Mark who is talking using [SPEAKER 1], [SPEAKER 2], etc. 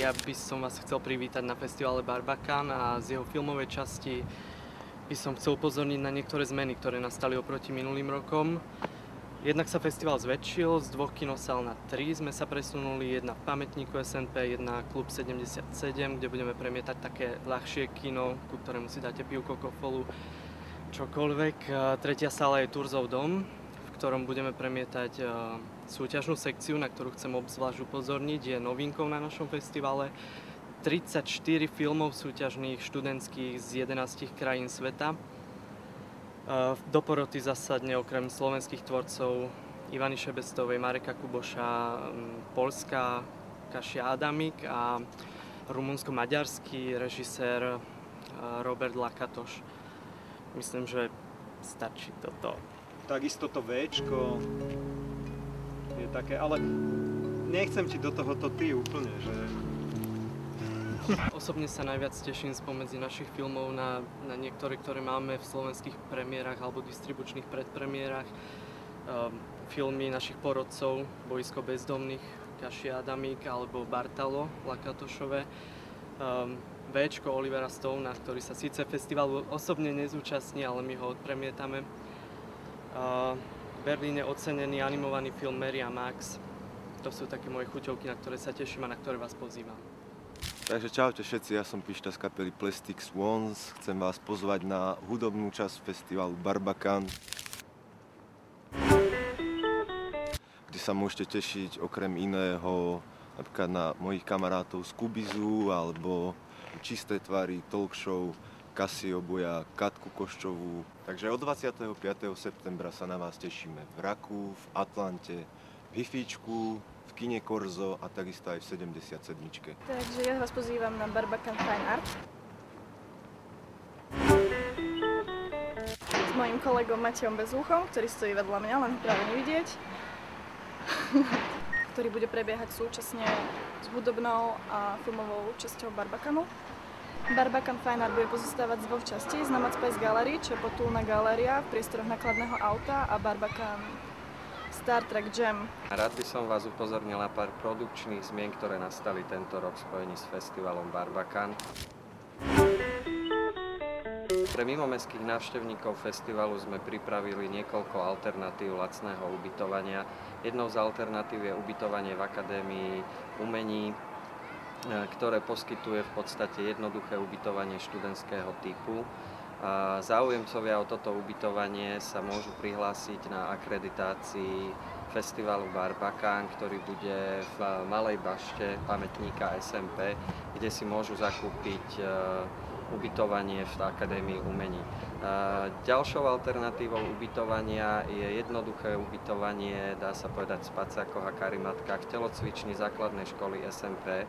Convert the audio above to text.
[SPEAKER 1] Ja by som vás chcel privítať na festivale Barbakan a z jeho filmovej časti by som chcel upozorniť na niektoré zmeny, ktoré nastali oproti minulým rokom. Jednak sa festival zväčšil, z 2 kinosál na 3 sme sa presunuli, jedna v pamätníku SNP, jedna Klub 77, kde budeme premietať také ľahšie kino, ku ktorému si dáte pivko, kofolu, čokoľvek. Tretia sála je Turzov dom, v ktorom budeme premietať súťažnú sekciu, na ktorú chcem obzvlášť upozorniť, je novinkou na našom festivale. 34 filmov súťažných študentských z 11 krajín sveta. Do poroty zasadne okrem slovenských tvorcov Ivany Šebestovej, Mareka Kuboša, poľská Kasia Adamik a rumunsko-maďarský režisér Robert Lakatoš. Myslím, že stačí toto.
[SPEAKER 2] Takisto to Véčko je také, ale nechcem ti do tohoto ty úplne, že...
[SPEAKER 1] Osobne sa najviac teším spomedzi našich filmov na niektoré, ktoré máme v slovenských premiérach alebo distribučných predpremiérach. Filmy našich porodcov, Boisko bezdomných, Kasia Adamik alebo Bartalo Lakatošové. Véčko Olivera Stona, ktorý sa síce festivalu osobne nezúčastní, ale my ho odpremietame. V Berlíne ocenený animovaný film Mary a Max. To sú také moje chuťovky, na ktoré sa teším a na ktoré vás pozývam.
[SPEAKER 3] Takže čaute všetci, ja som Pišta z kapely Plastic Swans. Chcem vás pozvať na hudobnú časť festivalu Barbakan, kde sa môžete tešiť okrem iného napríklad na mojich kamarátov z Kubizu alebo Čisté tvary, talk show, Casio Boja, Katku Koščovú. Takže od 25. septembra sa na vás tešíme v Raku, v Atlante, v Hifíčku, v kine Korzo a takisto aj v 77.
[SPEAKER 4] Takže ja vás pozývam na Barbakan Fine Art. S mojím kolegom Matejom Bezúchom, ktorý stojí vedľa mňa, len ho práve nevidieť. Ktorý bude prebiehať súčasne s hudobnou a filmovou časťou Barbakanu. Barbakan Fine Art bude pozostávať z 2 častí, z Nomad Space Gallery, čo je potulná galéria v priestoroch nakladného auta, a Barbakan Star Trek Jam.
[SPEAKER 5] Rád by som vás upozornil na pár produkčných zmien, ktoré nastali tento rok v spojení s festivalom Barbakan. Pre mimomestských návštevníkov festivalu sme pripravili niekoľko alternatív lacného ubytovania. Jednou z alternatív je ubytovanie v Akadémii umení, ktoré poskytuje v podstate jednoduché ubytovanie študentského typu. Záujemcovia o toto ubytovanie sa môžu prihlásiť na akreditácii festivalu Barbakan, ktorý bude v Malej bašte pamätníka SMP, kde si môžu zakúpiť ubytovanie v Akadémii umení. Ďalšou alternatívou ubytovania je jednoduché ubytovanie, dá sa povedať, v spacákoch a karimatkách v telocvični základnej školy SMP.